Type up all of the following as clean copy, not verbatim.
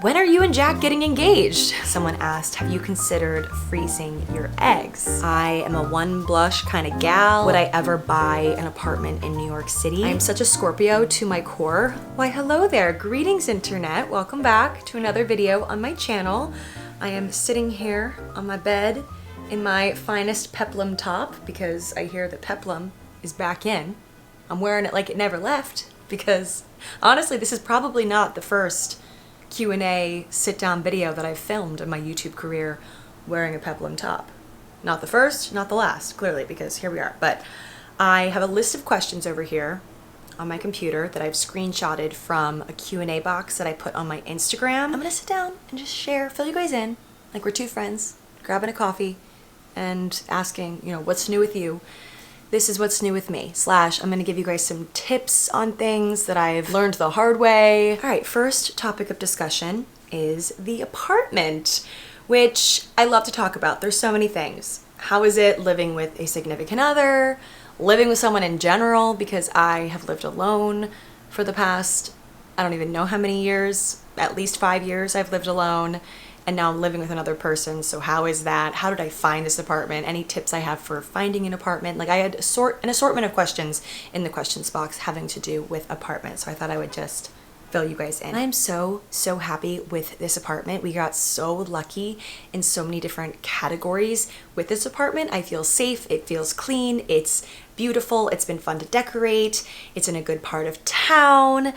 When are you and Jack getting engaged? Someone asked, have you considered freezing your eggs? I am a one blush kind of gal. Would I ever buy an apartment in New York City? I am such a Scorpio to my core. Why, hello there. Greetings, internet. Welcome back to another video on my channel. I am sitting here on my bed in my finest peplum top because I hear that peplum is back in. I'm wearing it like it never left because honestly, this is probably not the first Q&A sit-down video that I've filmed in my YouTube career wearing a peplum top. Not the first, not the last, clearly, because here we are. But I have a list of questions over here on my computer that I've screenshotted from a Q&A box that I put on my Instagram. I'm gonna sit down and just share, fill you guys in, like we're two friends, grabbing a coffee and asking, what's new with you? This is what's new with me. / I'm gonna give you guys some tips on things that I've learned the hard way. All right, first topic of discussion is the apartment, which I love to talk about. There's so many things. How is it living with a significant other? Living with someone in general, because I have lived alone for the past, I don't even know how many years, at least 5 years I've lived alone. And now I'm living with another person, so how is that? How did I find this apartment? Any tips I have for finding an apartment? Like I had an assortment of questions in the questions box having to do with apartments, so I thought I would just fill you guys in. I'm so happy with this apartment. We got so lucky in so many different categories with this apartment. I feel safe, it feels clean, it's beautiful, it's been fun to decorate, it's in a good part of town.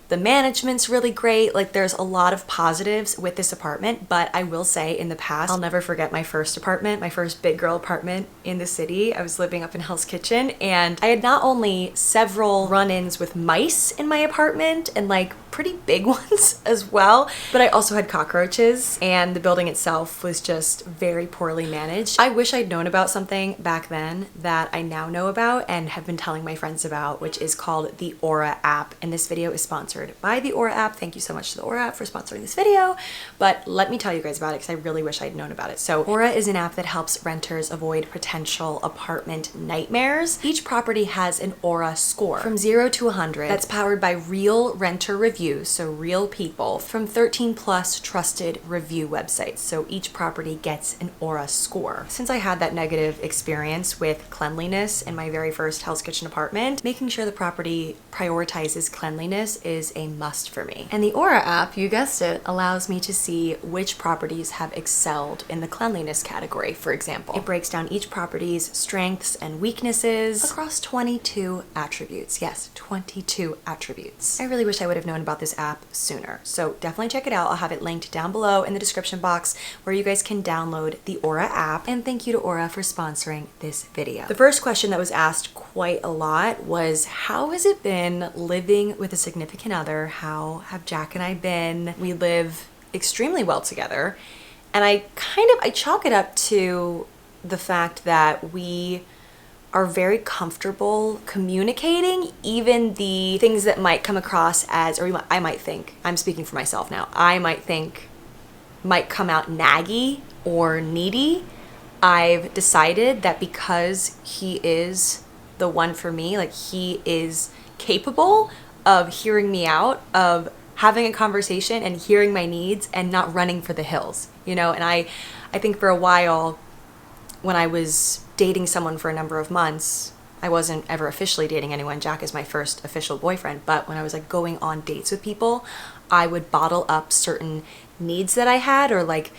The management's really great. Like there's a lot of positives with this apartment, but I will say in the past, I'll never forget my first apartment, my first big girl apartment in the city. I was living up in Hell's Kitchen and I had not only several run-ins with mice in my apartment and like pretty big ones as well, but I also had cockroaches and the building itself was just very poorly managed. I wish I'd known about something back then that I now know about and have been telling my friends about, which is called the Ora App. And this video is sponsored by the Ora App. Thank you so much to the Ora App for sponsoring this video, but let me tell you guys about it because I really wish I'd known about it. So Ora is an app that helps renters avoid potential apartment nightmares. Each property has an Ora score from 0 to 100 that's powered by real renter reviews, so real people from 13+ trusted review websites. So each property gets an Ora score. Since I had that negative experience with cleanliness in my very first Hell's Kitchen apartment, making sure the property prioritizes cleanliness is a must for me. And the Ora app, you guessed it, allows me to see which properties have excelled in the cleanliness category, for example. It breaks down each property's strengths and weaknesses across 22 attributes. Yes, 22 attributes. I really wish I would have known about this app sooner. So definitely check it out. I'll have it linked down below in the description box where you guys can download the Ora app. And thank you to Ora for sponsoring this video. The first question that was asked quite a lot was, how has it been living with a significant other? How have Jack and I been? We live extremely well together. And I chalk it up to the fact that we are very comfortable communicating even the things that might come across as, or I might think, I'm speaking for myself now, I might think might come out naggy or needy. I've decided that because he is the one for me, like he is capable of hearing me out, of having a conversation and hearing my needs and not running for the hills, and I think for a while when I was dating someone for a number of months, I wasn't ever officially dating anyone. Jack is my first official boyfriend, but when I was like going on dates with people, I would bottle up certain needs that I had, or like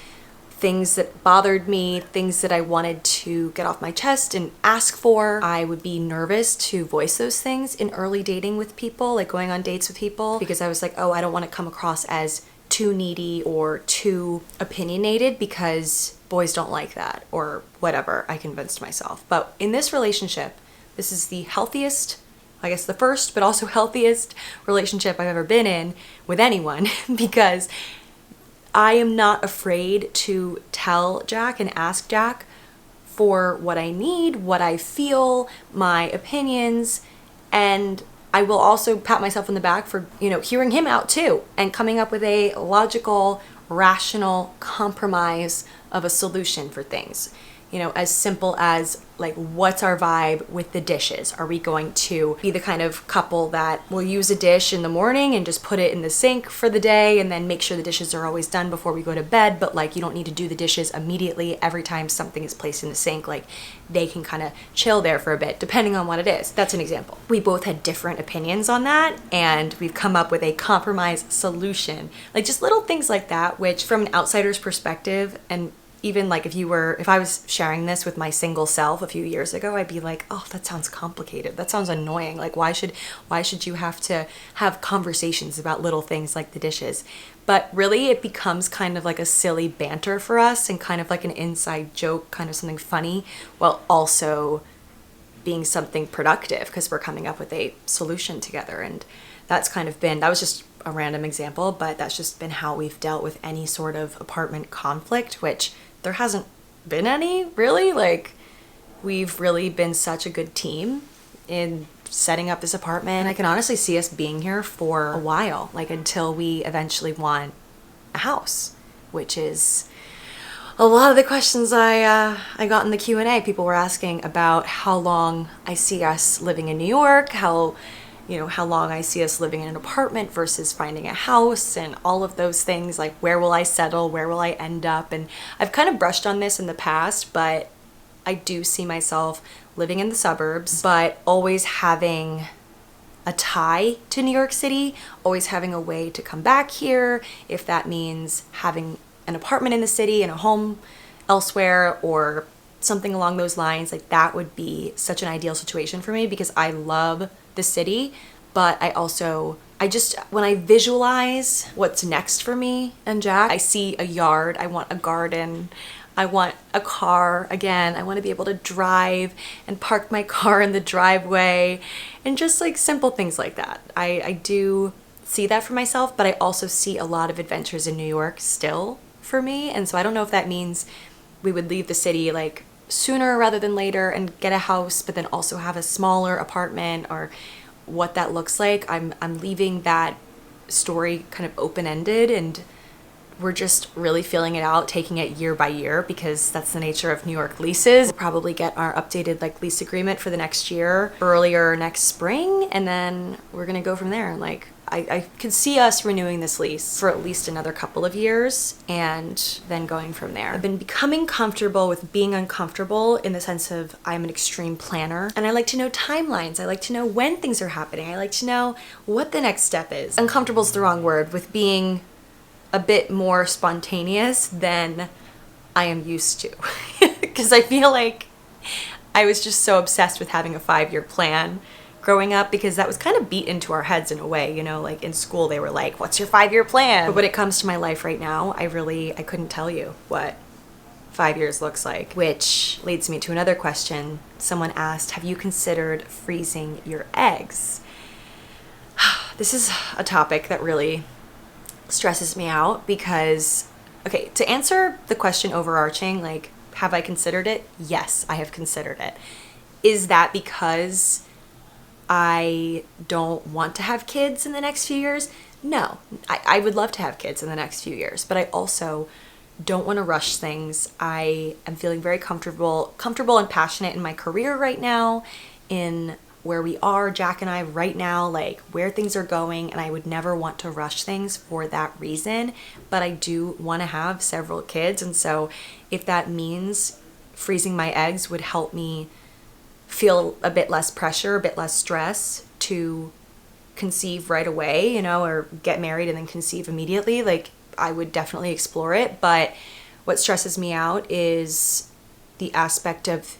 things that bothered me, things that I wanted to get off my chest and ask for. I would be nervous to voice those things in early dating with people, like going on dates with people, because I was like, oh, I don't want to come across as too needy or too opinionated because boys don't like that, or whatever I convinced myself. But in this relationship, this is the healthiest, I guess the first, but also healthiest relationship I've ever been in with anyone because I am not afraid to tell Jack and ask Jack for what I need, what I feel, my opinions, and I will also pat myself on the back for, hearing him out too and coming up with a logical, rational compromise of a solution for things. As simple as Like, what's our vibe with the dishes? Are we going to be the kind of couple that will use a dish in the morning and just put it in the sink for the day and then make sure the dishes are always done before we go to bed, but like you don't need to do the dishes immediately every time something is placed in the sink? Like, they can kind of chill there for a bit depending on what it is. That's an example. We both had different opinions on that, and we've come up with a compromise solution. Like, just little things like that, which from an outsider's perspective, and even like if I was sharing this with my single self a few years ago, I'd be like, oh, that sounds complicated. That sounds annoying. Like, why should you have to have conversations about little things like the dishes? But really, it becomes kind of like a silly banter for us and kind of like an inside joke, kind of something funny, while also being something productive because we're coming up with a solution together. And that's kind of been, that was just a random example, but that's just been how we've dealt with any sort of apartment conflict, which there hasn't been any, really. Like, we've really been such a good team in setting up this apartment. I can honestly see us being here for a while, like until we eventually want a house, which is a lot of the questions I got in the Q&A. People were asking about how long I see us living in New York, how long I see us living in an apartment versus finding a house, and all of those things. Like, where will I settle? Where will I end up? And I've kind of brushed on this in the past, but I do see myself living in the suburbs, but always having a tie to New York City, always having a way to come back here, if that means having an apartment in the city and a home elsewhere or something along those lines. Like, that would be such an ideal situation for me because I love the city, but when I visualize what's next for me and Jack, I see a yard, I want a garden, I want a car again, I want to be able to drive and park my car in the driveway, and just like simple things like that. I do see that for myself, but I also see a lot of adventures in New York still for me, and so I don't know if that means we would leave the city like sooner rather than later and get a house, but then also have a smaller apartment, or what that looks like. I'm leaving that story kind of open-ended, and we're just really feeling it out, taking it year by year, because that's the nature of New York leases. We'll probably get our updated like lease agreement for the next year earlier next spring, and then we're gonna go from there. Like, I could see us renewing this lease for at least another couple of years and then going from there. I've been becoming comfortable with being uncomfortable, in the sense of I'm an extreme planner, and I like to know timelines. I like to know when things are happening. I like to know what the next step is. Uncomfortable is the wrong word, with being a bit more spontaneous than I am used to. Because I feel like I was just so obsessed with having a 5-year plan growing up, because that was kind of beat into our heads in a way, you know, like in school they were like, what's your 5-year plan? But when it comes to my life right now, I couldn't tell you what 5 years looks like. Which leads me to another question. Someone asked, have you considered freezing your eggs? This is a topic that really stresses me out because, okay, to answer the question overarching, like, have I considered it? Yes, I have considered it. Is that because I don't want to have kids in the next few years? No, I would love to have kids in the next few years, but I also don't want to rush things. I am feeling very comfortable and passionate in my career right now, in where we are, Jack and I, right now, like where things are going, and I would never want to rush things for that reason. But I do want to have several kids, and so if that means freezing my eggs would help me feel a bit less pressure, a bit less stress to conceive right away, you know, or get married and then conceive immediately, like, I would definitely explore it. But what stresses me out is the aspect of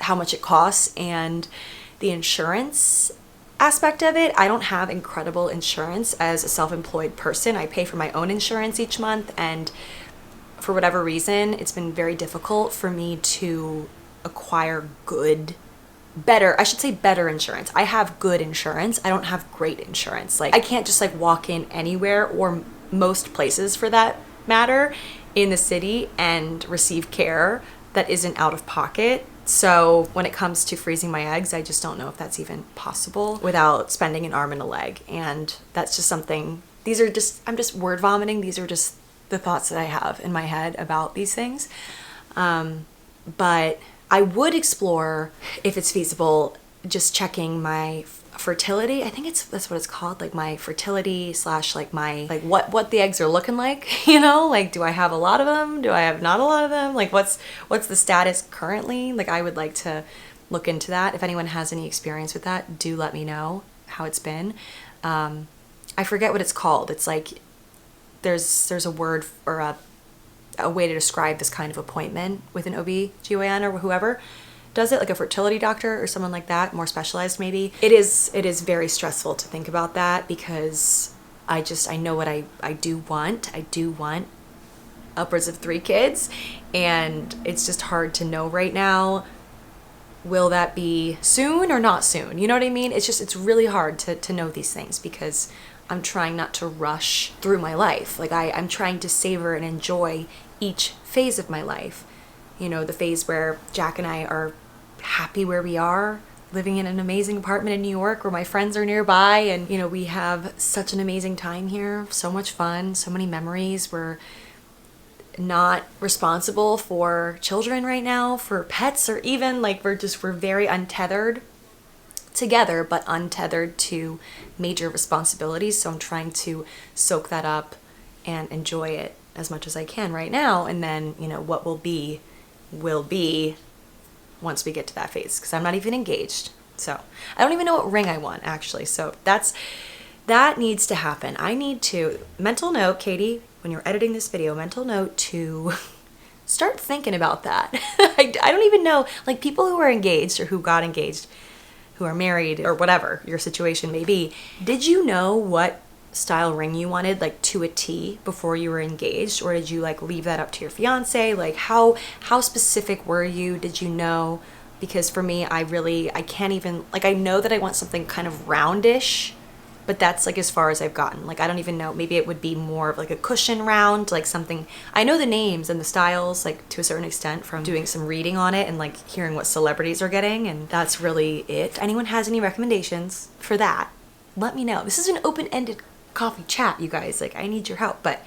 how much it costs and the insurance aspect of it. I don't have incredible insurance as a self-employed person. I pay for my own insurance each month, and for whatever reason, it's been very difficult for me to acquire better insurance. I have good insurance. I don't have great insurance. Like, I can't just like walk in anywhere, or most places for that matter, in the city and receive care that isn't out of pocket. So when it comes to freezing my eggs, I just don't know if that's even possible without spending an arm and a leg. And that's just something, I'm just word vomiting. These are just the thoughts that I have in my head about these things. But I would explore, if it's feasible, just checking my fertility. I think that's what it's called, like my fertility slash like my, like what the eggs are looking like, you know, like do I have a lot of them? Do I have not a lot of them? Like what's the status currently? Like I would like to look into that. If anyone has any experience with that, do let me know how it's been. I forget what it's called. It's like there's a word or a way to describe this kind of appointment with an OB/GYN or whoever does it, like a fertility doctor or someone like that, more specialized maybe. It is very stressful to think about that, because I know what I do want. I do want upwards of 3 kids, and it's just hard to know right now, will that be soon or not soon? You know what I mean? It's really hard to know these things, because I'm trying not to rush through my life. Like I'm trying to savor and enjoy each phase of my life. You know, the phase where Jack and I are happy where we are, living in an amazing apartment in New York where my friends are nearby, and, you know, we have such an amazing time here, so much fun, so many memories. We're not responsible for children right now, for pets, or even like we're very untethered together, but untethered to major responsibilities. So I'm trying to soak that up and enjoy it as much as I can right now, and then, you know, what will be once we get to that phase, because I'm not even engaged. So I don't even know what ring I want, actually. So that needs to happen. I need to, mental note, Katie, when you're editing this video, mental note to start thinking about that. I don't even know, like people who are engaged or who got engaged, who are married or whatever your situation may be, did you know what style ring you wanted, like to a T, before you were engaged? Or did you like leave that up to your fiance? Like how specific were you? Did you know? Because for me, I can't even, like, I know that I want something kind of roundish, but that's like as far as I've gotten. Like I don't even know, maybe it would be more of like a cushion round, like something. I know the names and the styles, like to a certain extent, from doing some reading on it and like hearing what celebrities are getting, and that's really it. If anyone has any recommendations for that, let me know. This is an open-ended coffee chat, you guys. Like I need your help. But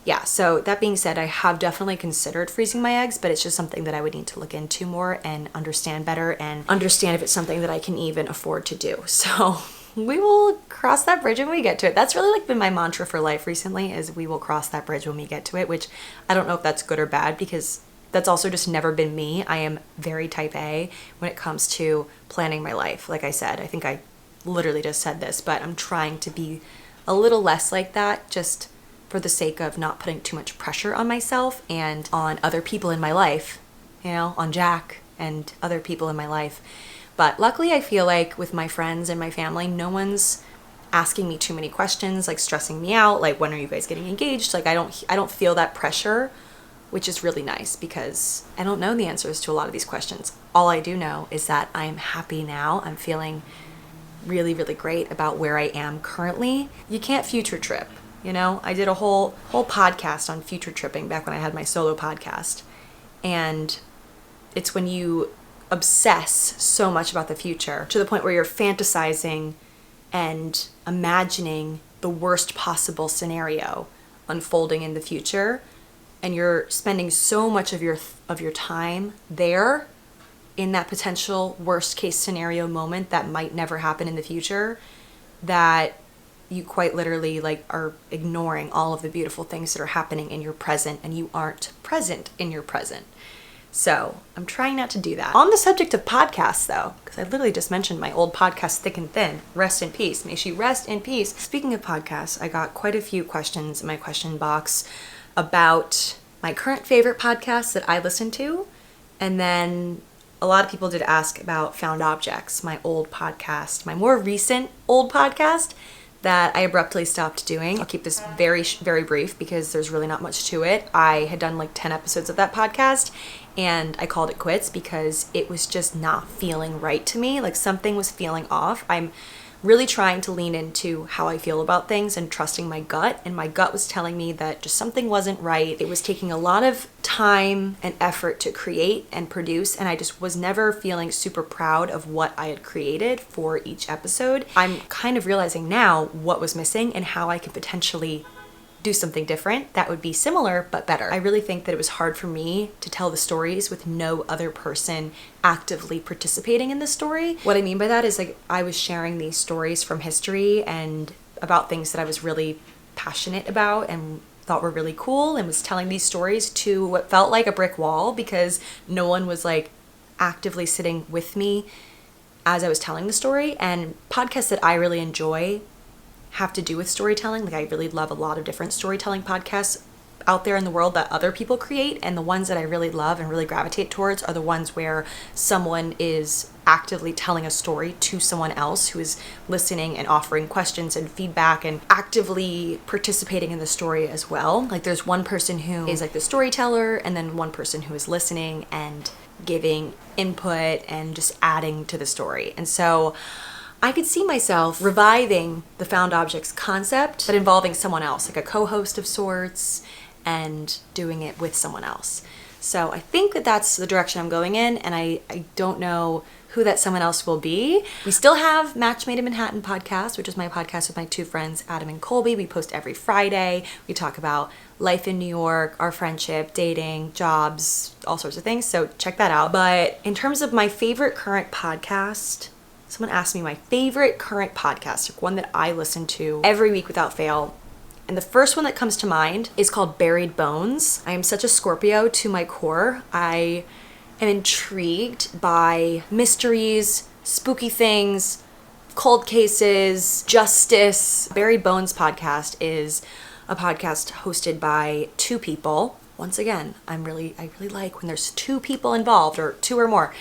yeah, so that being said, I have definitely considered freezing my eggs, but it's just something that I would need to look into more and understand better, and understand if it's something that I can even afford to do. So we will cross that bridge when we get to it. That's really like been my mantra for life recently, is we will cross that bridge when we get to it, which I don't know if that's good or bad, because that's also just never been me. I am very type A when it comes to planning my life. Like I said, I think I literally just said this, but I'm trying to be a little less like that, just for the sake of not putting too much pressure on myself and on other people in my life, you know, on Jack and other people in my life. But luckily I feel like with my friends and my family, no one's asking me too many questions, like stressing me out, like when are you guys getting engaged? Like I don't feel that pressure, which is really nice, because I don't know the answers to a lot of these questions. All I do know is that I'm happy now. I'm feeling really, really great about where I am currently. You can't future trip, you know? I did a whole podcast on future tripping back when I had my solo podcast. And it's when you obsess so much about the future to the point where you're fantasizing and imagining the worst possible scenario unfolding in the future, and you're spending so much of your time there in that potential worst case scenario moment that might never happen in the future, that you quite literally like are ignoring all of the beautiful things that are happening in your present, and you aren't present in your present. So I'm trying not to do that. On the subject of podcasts though, because I literally just mentioned my old podcast, Thick and Thin, rest in peace. May she rest in peace. Speaking of podcasts, I got quite a few questions in my question box about my current favorite podcasts that I listen to. And then a lot of people did ask about Found Objects, my old podcast, my more recent old podcast that I abruptly stopped doing. I'll keep this very, very brief because there's really not much to it. I had done like 10 episodes of that podcast and I called it quits because it was just not feeling right to me. Like something was feeling off. I'm really trying to lean into how I feel about things and trusting my gut. And my gut was telling me that just something wasn't right. It was taking a lot of time and effort to create and produce. And I just was never feeling super proud of what I had created for each episode. I'm kind of realizing now what was missing and how I could potentially do something different that would be similar but better. I really think that it was hard for me to tell the stories with no other person actively participating in the story. What I mean by that is like I was sharing these stories from history and about things that I was really passionate about and thought were really cool, and was telling these stories to what felt like a brick wall because no one was like actively sitting with me as I was telling the story. And podcasts that I really enjoy have to do with storytelling. Like I really love a lot of different storytelling podcasts out there in the world that other people create, and the ones that I really love and really gravitate towards are the ones where someone is actively telling a story to someone else who is listening and offering questions and feedback and actively participating in the story as well. Like there's one person who is like the storyteller, and then one person who is listening and giving input and just adding to the story. And so I could see myself reviving the found objects concept, but involving someone else, like a co-host of sorts, and doing it with someone else. So I think that that's the direction I'm going in, and I don't know who that someone else will be. We still have Match Made in Manhattan podcast, which is my podcast with my two friends, Adam and Colby. We post every Friday. We talk about life in New York, our friendship, dating, jobs, all sorts of things. So check that out. But in terms of my favorite current podcast, someone asked me my favorite current podcast, one that I listen to every week without fail. And the first one that comes to mind is called Buried Bones. I am such a Scorpio to my core. I am intrigued by mysteries, spooky things, cold cases, justice. Buried Bones podcast is a podcast hosted by two people. Once again, I really like when there's two people involved, or two or more.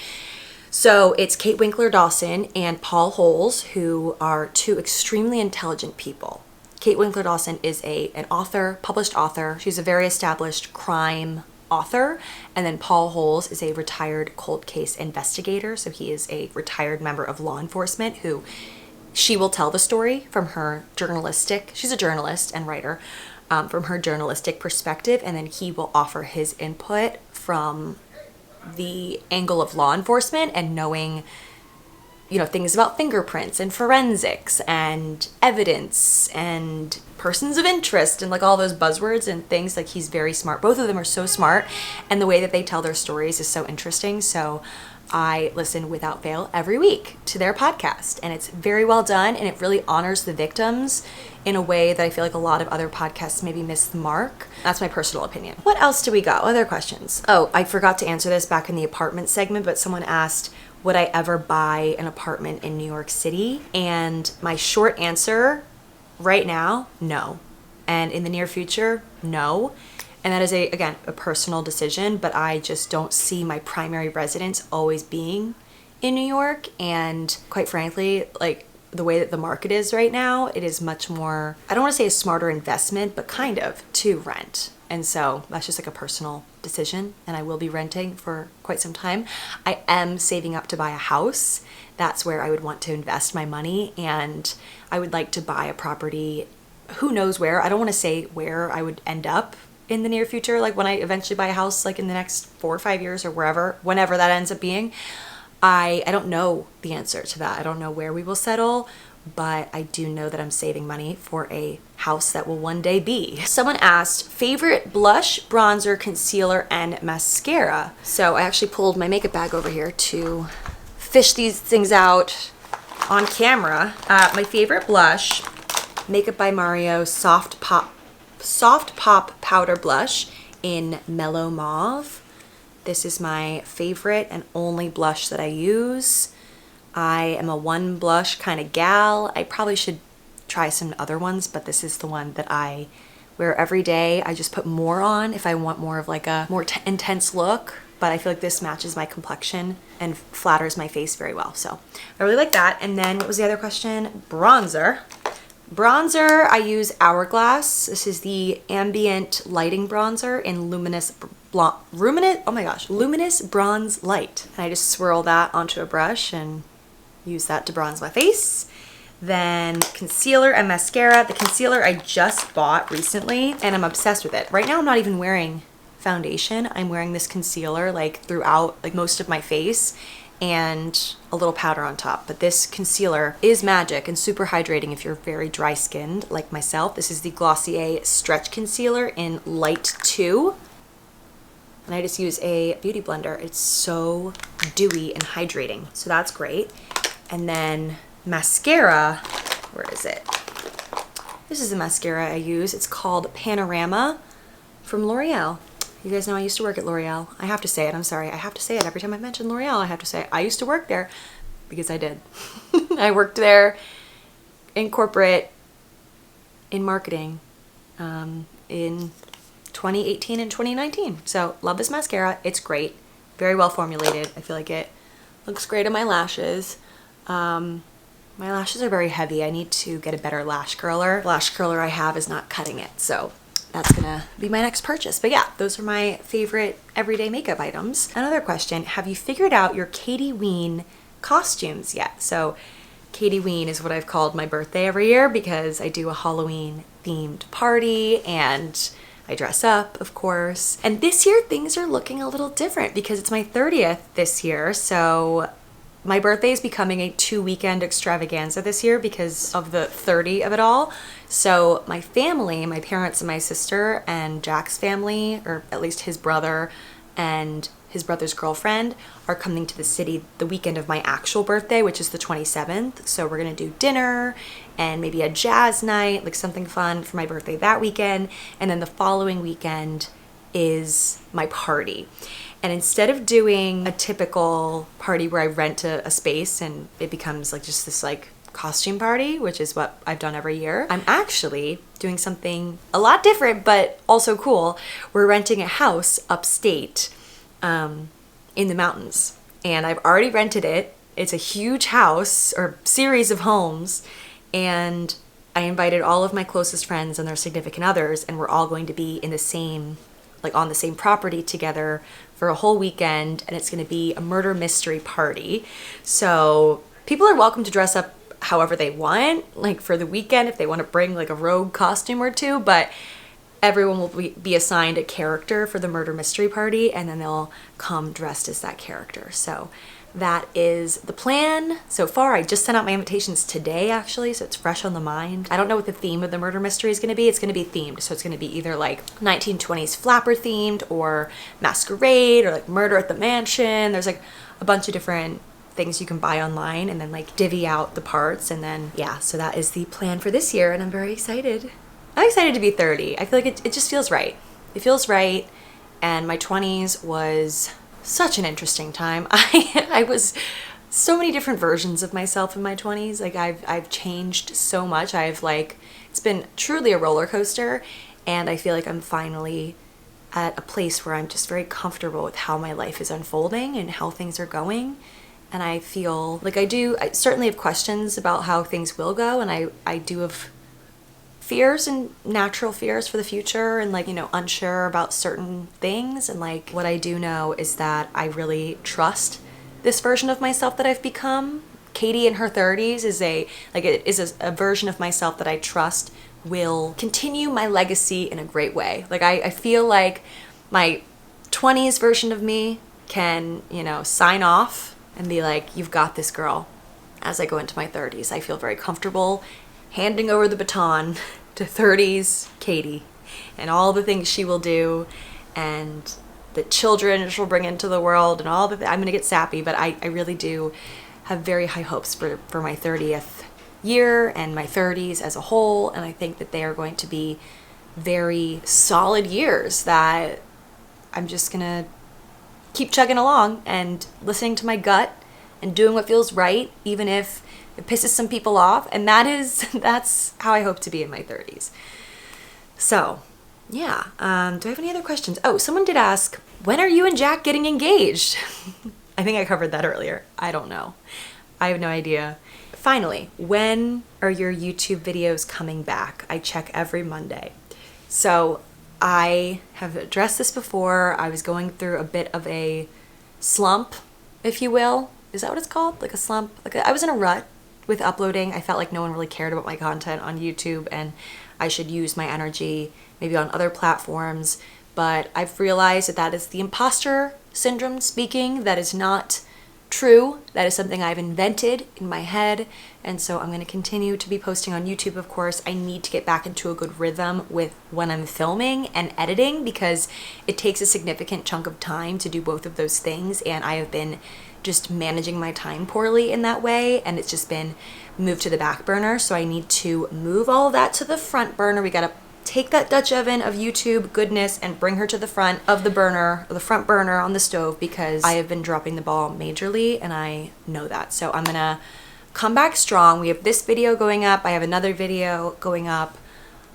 So it's Kate Winkler-Dawson and Paul Holes, who are two extremely intelligent people. Kate Winkler-Dawson is an author, published author. She's a very established crime author. And then Paul Holes is a retired cold case investigator. So he is a retired member of law enforcement who she will tell the story from her journalistic, she's a journalist and writer, from her journalistic perspective. And then he will offer his input from the angle of law enforcement and knowing, you know, things about fingerprints and forensics and evidence and persons of interest and like all those buzzwords and things. Like he's very smart. Both of them are so smart, and the way that they tell their stories is so interesting. So I listen without fail every week to their podcast, and it's very well done, and it really honors the victims in a way that I feel like a lot of other podcasts maybe miss the mark. That's my personal opinion. What else do we got? Other questions? Oh, I forgot to answer this back in the apartment segment, but someone asked, would I ever buy an apartment in New York City? And my short answer right now, no. And in the near future, no. And that is again, a personal decision, but I just don't see my primary residence always being in New York. And quite frankly, like the way that the market is right now, it is much more, I don't want to say a smarter investment, but kind of to rent. And so that's just like a personal decision, and I will be renting for quite some time. I am saving up to buy a house. That's where I would want to invest my money, and I would like to buy a property, who knows where. I don't want to say where I would end up in the near future, like when I eventually buy a house, like in the next 4 or 5 years or whenever that ends up being. I don't know the answer to that. I don't know where we will settle, but I do know that I'm saving money for a house that will one day be. Someone asked, favorite blush, bronzer, concealer, and mascara. So I actually pulled my makeup bag over here to fish these things out on camera. My favorite blush, Makeup by Mario Soft Pop Powder Blush in Mellow Mauve. This is my favorite and only blush that I use. I am a one blush kind of gal. I probably should try some other ones, but this is the one that I wear every day. I just put more on if I want more of like a more intense look, but I feel like this matches my complexion and flatters my face very well. So I really like that. And then what was the other question? Bronzer. Bronzer, I use Hourglass. This is the ambient lighting bronzer in Luminous Bronze Light. And I just swirl that onto a brush and use that to bronze my face. Then concealer and mascara. The concealer I just bought recently, and I'm obsessed with it. Right now I'm not even wearing foundation. I'm wearing this concealer like throughout like most of my face, and a little powder on top. But this concealer is magic and super hydrating if you're very dry skinned like myself. This is the Glossier Stretch Concealer in Light 2. And I just use a beauty blender. It's so dewy and hydrating. So that's great. And then mascara, where is it? This is the mascara I use. It's called Panorama from L'Oreal. You guys know I used to work at L'Oreal. I have to say it, I'm sorry. I have to say it every time I mention L'Oreal. I have to say it. I used to work there because I did. I worked there in corporate, in marketing, in 2018 and 2019. So love this mascara. It's great. Very well formulated. I feel like it looks great on my lashes. My lashes are very heavy. I need to get a better lash curler. The lash curler I have is not cutting it, so that's gonna be my next purchase. But yeah, those are my favorite everyday makeup items. Another question, have you figured out your Katie Ween costumes yet? So Katie Ween is what I've called my birthday every year because I do a Halloween themed party and I dress up, of course. And this year things are looking a little different because it's my 30th this year. So my birthday is becoming a 2-weekend extravaganza this year because of the 30 of it all. So my family, my parents and my sister and Jack's family, or at least his brother and his brother's girlfriend, are coming to the city the weekend of my actual birthday, which is the 27th. So we're gonna do dinner and maybe a jazz night, like something fun for my birthday that weekend. And then the following weekend is my party. And instead of doing a typical party where I rent a space and it becomes like just this like costume party, which is what I've done every year, I'm actually doing something a lot different but also cool. We're renting a house upstate in the mountains, and I've already rented it. It's a huge house or series of homes, and I invited all of my closest friends and their significant others, and we're all going to be in the same, like on the same property together for a whole weekend, and it's gonna be a murder mystery party. So people are welcome to dress up however they want, like for the weekend if they want to bring like a rogue costume or two, but everyone will be assigned a character for the murder mystery party, and then they'll come dressed as that character. So that is the plan so far. I just sent out my invitations today actually, so it's fresh on the mind. I don't know what the theme of the murder mystery is going to be. It's going to be themed, so it's going to be either like 1920s flapper themed or masquerade or like murder at the mansion. There's like a bunch of different things you can buy online and then like divvy out the parts, and then yeah, so that is the plan for this year, and I'm very excited. I'm excited to be 30. I feel like it just feels right. It feels right, and my 20s was such an interesting time. I was so many different versions of myself in my 20s. Like I've changed so much. It's been truly a roller coaster, and I feel like I'm finally at a place where I'm just very comfortable with how my life is unfolding and how things are going. And I feel like I certainly have questions about how things will go, and I do have fears and natural fears for the future, and like, you know, unsure about certain things. And like what I do know is that I really trust this version of myself that I've become. Katie in her 30s is a version of myself that I trust will continue my legacy in a great way. Like I feel like my 20s version of me can, you know, sign off and be like, you've got this, girl. As I go into my 30s, I feel very comfortable handing over the baton to 30s Katie and all the things she will do and the children she'll bring into the world and all the I'm gonna get sappy, but I really do have very high hopes for my 30th year and my 30s as a whole, and I think that they are going to be very solid years that I'm just gonna keep chugging along and listening to my gut and doing what feels right, even if it pisses some people off. And that's how I hope to be in my 30s. So yeah, do I have any other questions? Oh, someone did ask, when are you and Jack getting engaged? I think I covered that earlier. I don't know. I have no idea. Finally, when are your YouTube videos coming back? I check every Monday. So I have addressed this before. I was going through a bit of a slump, if you will. Is that what it's called? Like a slump? I was in a rut with uploading. I felt like no one really cared about my content on YouTube, and I should use my energy maybe on other platforms. But I've realized that is the imposter syndrome speaking. That is not true. That is something I've invented in my head, and so I'm going to continue to be posting on YouTube, of course. I need to get back into a good rhythm with when I'm filming and editing, because it takes a significant chunk of time to do both of those things, and I have been just managing my time poorly in that way, and it's just been moved to the back burner. So I need to move all of that to the front burner. We gotta take that Dutch oven of YouTube goodness and bring her to the front of the burner, or the front burner on the stove, because I have been dropping the ball majorly and I know that. So I'm gonna come back strong. We have this video going up. I have another video going up.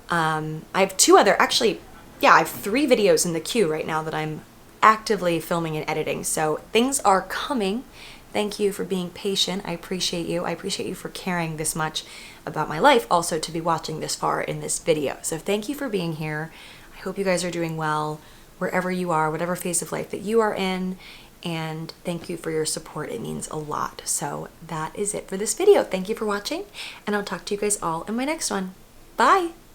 I have two other, actually, yeah, I have 3 videos in the queue right now that I'm actively filming and editing. So things are coming. Thank you for being patient. I appreciate you. I appreciate you for caring this much about my life, also to be watching this far in this video. So thank you for being here. I hope you guys are doing well wherever you are, whatever phase of life that you are in, and thank you for your support. It means a lot. So that is it for this video. Thank you for watching, and I'll talk to you guys all in my next one. Bye!